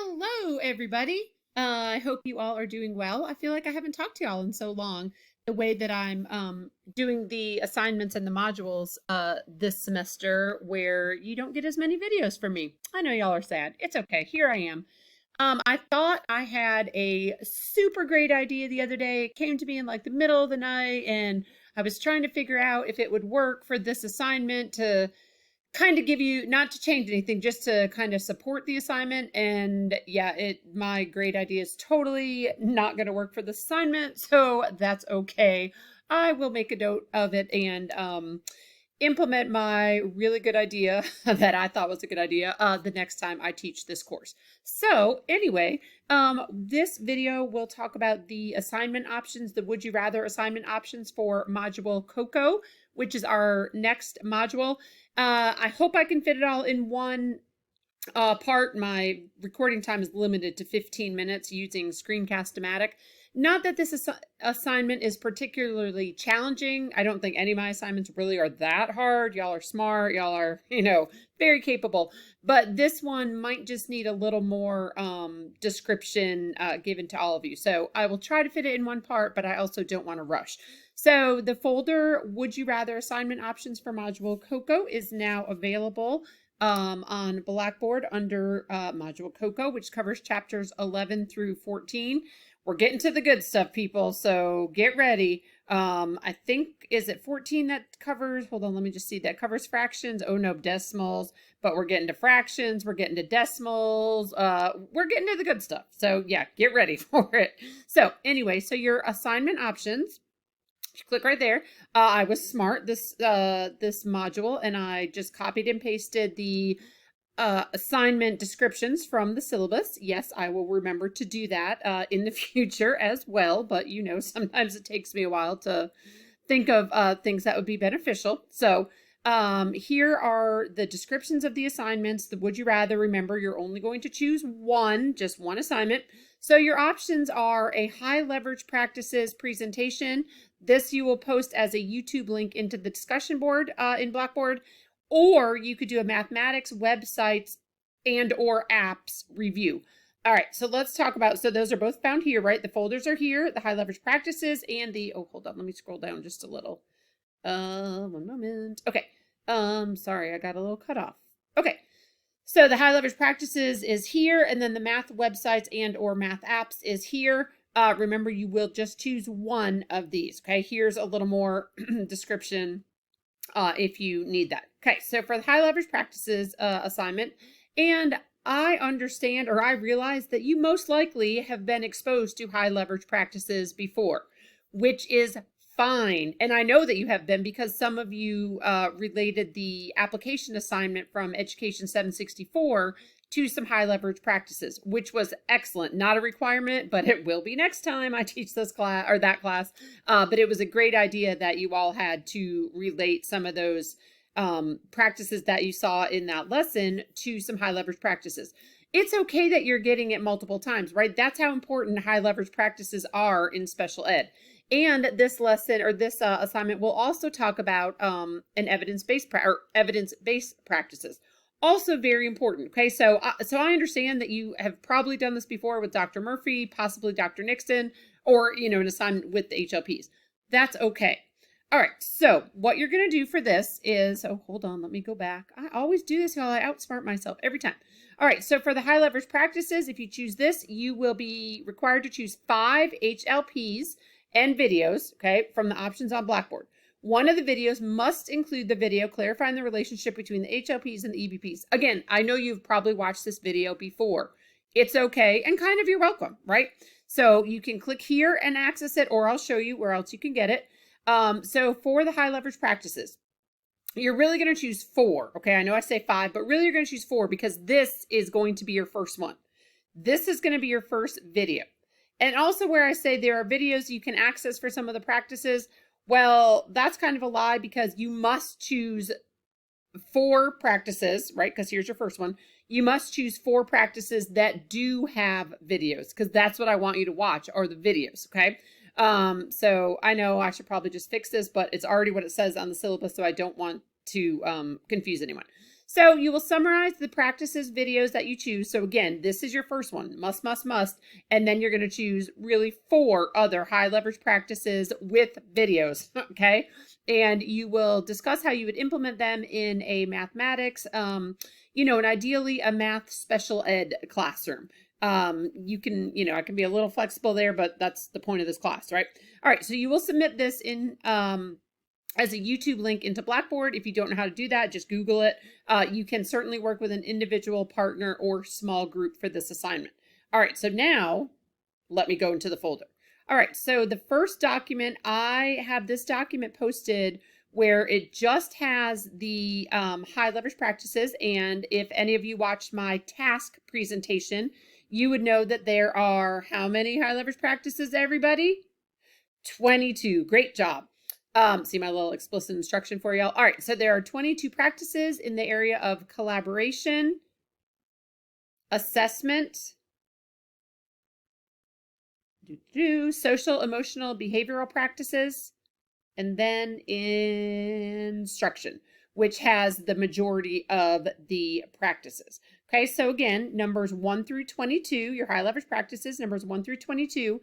Hello, everybody. I hope you all are doing well. I feel like I haven't talked to y'all in so long. The way that I'm doing the assignments and the modules this semester, where you don't get as many videos from me. I know y'all are sad. It's okay. Here I am. I thought I had a super great idea the other day. It came to me in like the middle of the night, and I was trying to figure out if it would work for this assignment to kind of give you, not to change anything, just to kind of support the assignment. And yeah, my great idea is totally not going to work for the assignment, so that's okay. I will make a note of it and implement my really good idea that I thought was a good idea the next time I teach this course. So anyway, this video will talk about the assignment options, the Would You Rather assignment options for Module Coco, which is our next module. I hope I can fit it all in one part. My recording time is limited to 15 minutes using Screencast-O-Matic. Not that this assignment is particularly challenging. I don't think any of my assignments really are that hard. Y'all are smart. Y'all are, very capable. But this one might just need a little more description given to all of you. So I will try to fit it in one part, but I also don't want to rush. So the folder Would You Rather assignment options for Module Coco is now available on Blackboard under Module Coco, which covers chapters 11 through 14. We're getting to the good stuff, people, so get ready. I think, is it 14 that covers, hold on, let me just see, that covers fractions? Oh no, decimals, but we're getting to fractions, we're getting to decimals, we're getting to the good stuff. So yeah, get ready for it. So anyway, so your assignment options, click right there. I was smart this module, and I just copied and pasted the assignment descriptions from the syllabus. Yes, I will remember to do that in the future as well, but sometimes it takes me a while to think of things that would be beneficial. So here are the descriptions of the assignments. The Would You Rather, remember, you're only going to choose just one assignment. So your options are a high leverage practices presentation. This you will post as a YouTube link into the discussion board in Blackboard, or you could do a mathematics, websites, and or apps review. All right, so let's talk about, so those are both found here, right? The folders are here, the high leverage practices and the, oh, hold on, let me scroll down just a little. One moment. Okay, sorry, I got a little cut off. Okay, so the high leverage practices is here, and then the math websites and or math apps is here. Remember, you will just choose one of these, okay? Here's a little more description if you need that. Okay, so for the high leverage practices assignment, and I understand, or I realize that you most likely have been exposed to high leverage practices before, which is fine. And I know that you have been because some of you related the application assignment from Education 764 to some high leverage practices, which was excellent. Not a requirement, but it will be next time I teach this class or that class. But it was a great idea that you all had to relate some of those practices that you saw in that lesson to some high leverage practices. It's okay that you're getting it multiple times, right? That's how important high leverage practices are in special ed. And this lesson or this assignment will also talk about an evidence-based practices. Also very important. Okay, so I understand that you have probably done this before with Dr. Murphy, possibly Dr. Nixon, or an assignment with the HLPs. That's okay. All right, so what you're going to do for this is, oh, hold on, let me go back. I always do this, y'all. I outsmart myself every time. All right, so for the high leverage practices, if you choose this, you will be required to choose 5 HLPs and videos, okay, from the options on Blackboard. One of the videos must include the video clarifying the relationship between the HLPs and the EBPs. Again, I know you've probably watched this video before. It's okay, and kind of you're welcome, right? So you can click here and access it, or I'll show you where else you can get it. So for the high leverage practices, you're really going to choose 4. Okay, I know I say 5, but really you're going to choose 4 because this is going to be your first one. This is going to be your first video. And also where I say there are videos you can access for some of the practices, well, that's kind of a lie because you must choose 4 practices, right? Because here's your first one. You must choose 4 practices that do have videos because that's what I want you to watch are the videos, okay? So I know I should probably just fix this, but it's already what it says on the syllabus, so I don't want to confuse anyone. So you will summarize the practices videos that you choose. So again, this is your first one, must, must, must. And then you're going to choose really 4 other high leverage practices with videos. Okay. And you will discuss how you would implement them in a mathematics, and ideally a math special ed classroom. You can, I can be a little flexible there, but that's the point of this class, right? All right. So you will submit this in, as a YouTube link into Blackboard. If you don't know how to do that, just Google it. You can certainly work with an individual partner or small group for this assignment. All right, so now let me go into the folder. All right, so the first document, I have this document posted where it just has the high leverage practices. And if any of you watched my task presentation, you would know that there are how many high leverage practices, everybody? 22. Great job. See my little explicit instruction for y'all. All right, so there are 22 practices in the area of collaboration, assessment, social, emotional, behavioral practices, and then instruction, which has the majority of the practices. Okay, so again, numbers 1 through 22, your high leverage practices, numbers 1 through 22.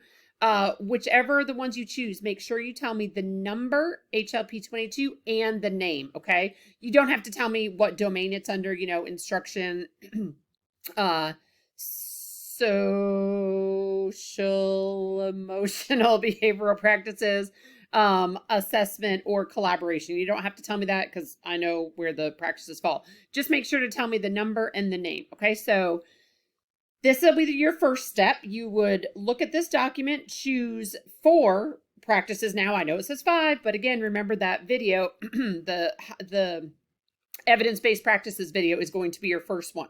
Whichever the ones you choose, make sure you tell me the number, HLP 22, and the name, okay? You don't have to tell me what domain it's under, instruction, social, emotional, behavioral practices, assessment, or collaboration. You don't have to tell me that because I know where the practices fall. Just make sure to tell me the number and the name, okay? So this will be your first step. You would look at this document, choose 4 practices. Now I know it says 5, but again, remember that video, the evidence-based practices video is going to be your first one.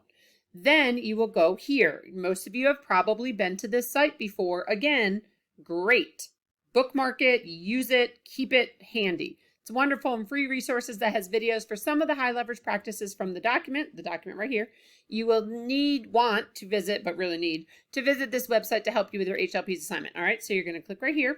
Then you will go here. Most of you have probably been to this site before. Again, great. Bookmark it, use it, keep it handy. It's wonderful and free resources that has videos for some of the high leverage practices from the document right here. You will want to visit, but really need to visit this website to help you with your HLP's assignment. All right, so you're going to click right here.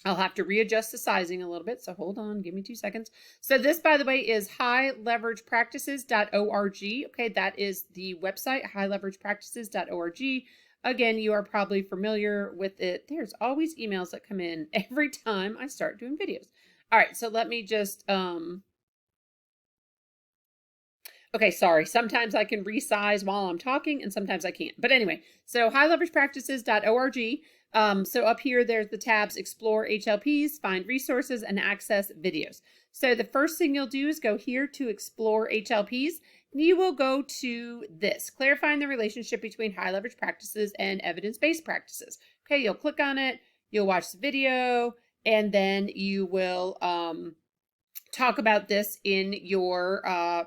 I'll have to readjust the sizing a little bit, so hold on, give me 2 seconds. So this, by the way, is highleveragepractices.org. Okay, that is the website, highleveragepractices.org. Again, you are probably familiar with it. There's always emails that come in every time I start doing videos. All right, so let me just, okay, sorry. Sometimes I can resize while I'm talking and sometimes I can't. But anyway, so highleveragepractices.org. So up here, there's the tabs, Explore HLPs, Find Resources, and Access Videos. So the first thing you'll do is go here to Explore HLPs. And you will go to this, Clarifying the Relationship Between High Leverage Practices and Evidence-Based Practices. Okay, you'll click on it, you'll watch the video, and then you will talk about this in your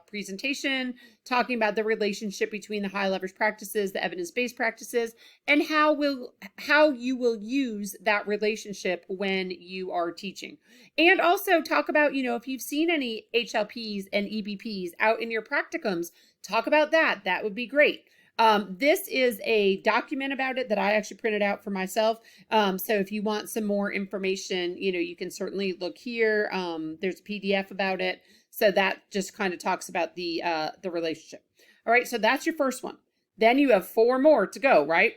presentation, talking about the relationship between the high leverage practices, the evidence-based practices, and how you will use that relationship when you are teaching. And also talk about, if you've seen any HLPs and EBPs out in your practicums, talk about that. That would be great. This is a document about it that I actually printed out for myself. So if you want some more information, you can certainly look here. There's a PDF about it. So that just kind of talks about the relationship. All right. So that's your first one. Then you have 4 more to go, right?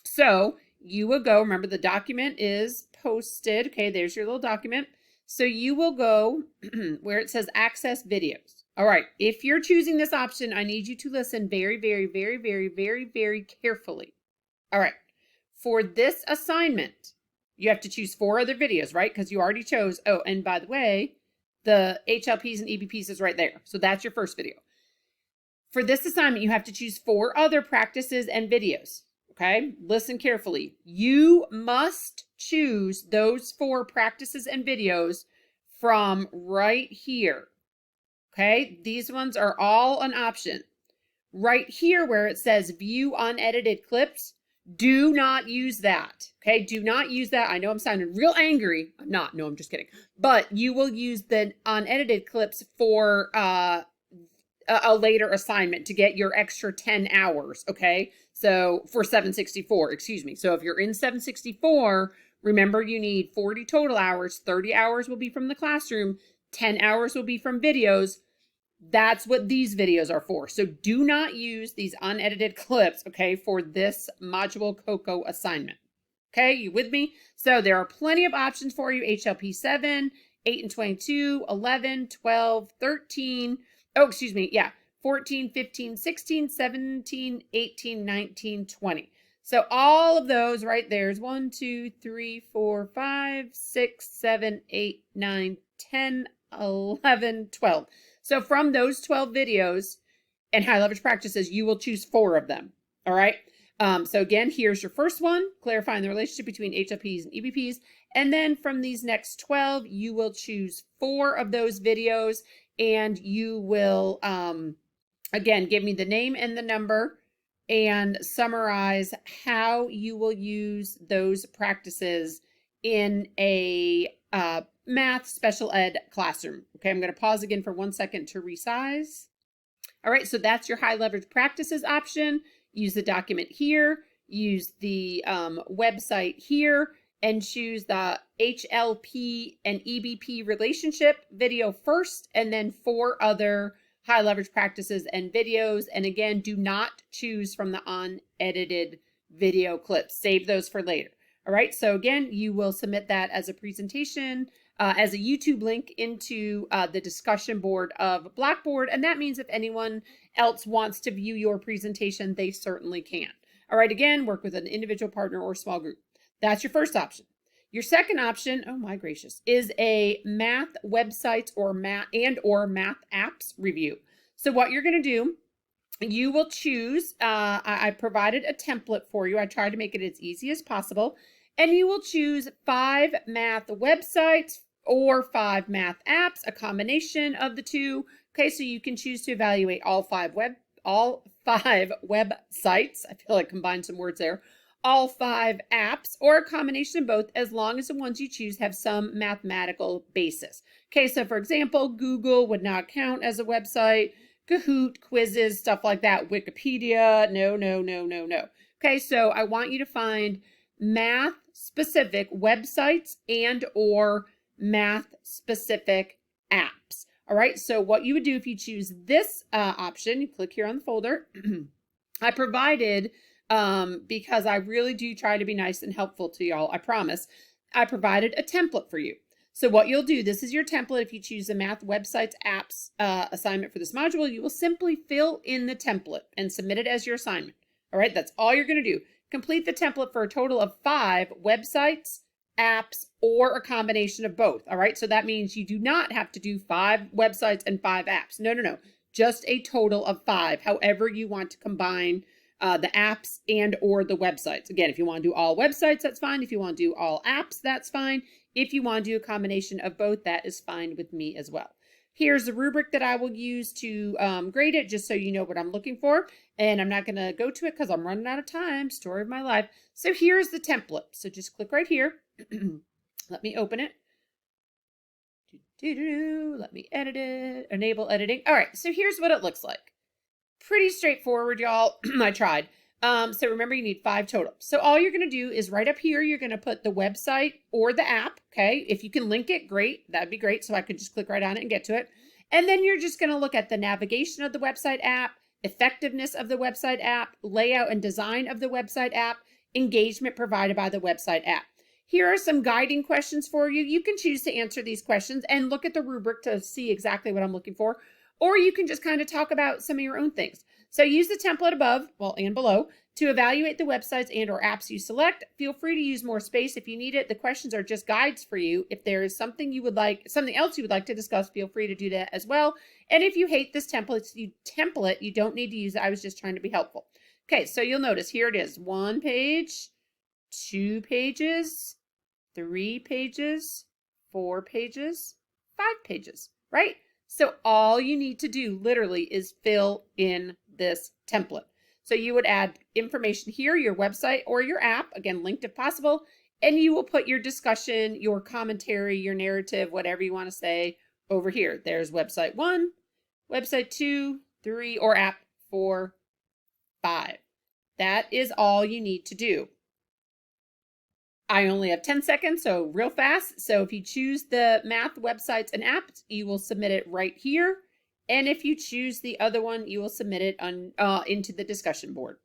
So you will go, remember the document is posted. Okay. There's your little document. So you will go where it says access videos. All right, if you're choosing this option, I need you to listen very, very, very, very, very, very carefully. All right, for this assignment, you have to choose 4 other videos, right? Because you already chose, oh, and by the way, the HLPs and EBPs is right there. So that's your first video. For this assignment, you have to choose 4 other practices and videos, okay? Listen carefully. You must choose those 4 practices and videos from right here. Okay, these ones are all an option. Right here where it says view unedited clips, do not use that. Okay, do not use that. I know I'm sounding real angry. I'm not. No, I'm just kidding. But you will use the unedited clips for a later assignment to get your extra 10 hours. Okay, so for 764, excuse me. So if you're in 764, remember you need 40 total hours. 30 hours will be from the classroom. 10 hours will be from videos. That's what these videos are for. So do not use these unedited clips, okay, for this Module Coco assignment. Okay, you with me? So there are plenty of options for you. HLP 7, 8 and 22, 11, 12, 13. Oh, excuse me. Yeah, 14, 15, 16, 17, 18, 19, 20. So all of those right there's 1, 2, 3, 4, 5, 6, 7, 8, 9, 10, 11, 12. So from those 12 videos and high leverage practices, you will choose 4 of them. All right. So again, here's your first one, clarifying the relationship between HLPs and EBPs. And then from these next 12, you will choose 4 of those videos, and you will, again, give me the name and the number and summarize how you will use those practices in a math special ed classroom. Okay, I'm going to pause again for 1 second to resize. All right, so that's your high leverage practices option. Use the document here, use the website here, and choose the HLP and EBP relationship video first, and then 4 other high leverage practices and videos. And again, do not choose from the unedited video clips. Save those for later. All right, so again, you will submit that as a presentation, as a YouTube link into the discussion board of Blackboard. And that means if anyone else wants to view your presentation, they certainly can. All right, again, work with an individual partner or small group. That's your first option. Your second option, oh my gracious, is a math websites or math apps review. So what you're going to do, you will choose, I provided a template for you. I tried to make it as easy as possible. And you will choose 5 math websites or 5 math apps, a combination of the two. Okay, so you can choose to evaluate all 5 websites. I feel like combined some words there. All 5 apps or a combination of both, as long as the ones you choose have some mathematical basis. Okay, so for example, Google would not count as a website. Kahoot, quizzes, stuff like that. Wikipedia, no, no, no, no, no. Okay, so I want you to find math specific websites and or math specific apps. All right, so what you would do if you choose this option, you click here on the folder. I provided, because I really do try to be nice and helpful to y'all, I promise, I provided a template for you. So what you'll do, this is your template. If you choose the math websites apps assignment for this module, you will simply fill in the template and submit it as your assignment. All right, that's all you're going to do. Complete the template for a total of 5 websites, apps, or a combination of both. All right, so that means you do not have to do 5 websites and 5 apps. No, no, no. Just a total of 5, however you want to combine the apps and or the websites. Again, if you want to do all websites, that's fine. If you want to do all apps, that's fine. If you want to do a combination of both, that is fine with me as well. Here's the rubric that I will use to grade it, just so you know what I'm looking for. And I'm not going to go to it because I'm running out of time. Story of my life. So here's the template. So just click right here. Let me open it. Let me edit it. Enable editing. All right. So here's what it looks like. Pretty straightforward, y'all. I tried. So remember, you need 5 total. So all you're going to do is right up here, you're going to put the website or the app. Okay. If you can link it, great. That'd be great. So I could just click right on it and get to it. And then you're just going to look at the navigation of the website app, effectiveness of the website app, layout and design of the website app, engagement provided by the website app. Here are some guiding questions for you. You can choose to answer these questions and look at the rubric to see exactly what I'm looking for, or you can just kind of talk about some of your own things. So use the template above, well, and below, to evaluate the websites and or apps you select. Feel free to use more space if you need it. The questions are just guides for you. If there is something else you would like to discuss, feel free to do that as well. And if you hate this template, you don't need to use it. I was just trying to be helpful. Okay, so you'll notice here it is. 1 page, 2 pages, 3 pages, 4 pages, 5 pages, right? So all you need to do literally is fill in this template. So you would add information here, your website or your app, again, linked if possible, and you will put your discussion, your commentary, your narrative, whatever you want to say over here. There's website 1, website 2, 3, or app 4, 5. That is all you need to do. I only have 10 seconds, so real fast. So if you choose the math websites and apps, you will submit it right here And if you choose the other one, you will submit it on into the discussion board.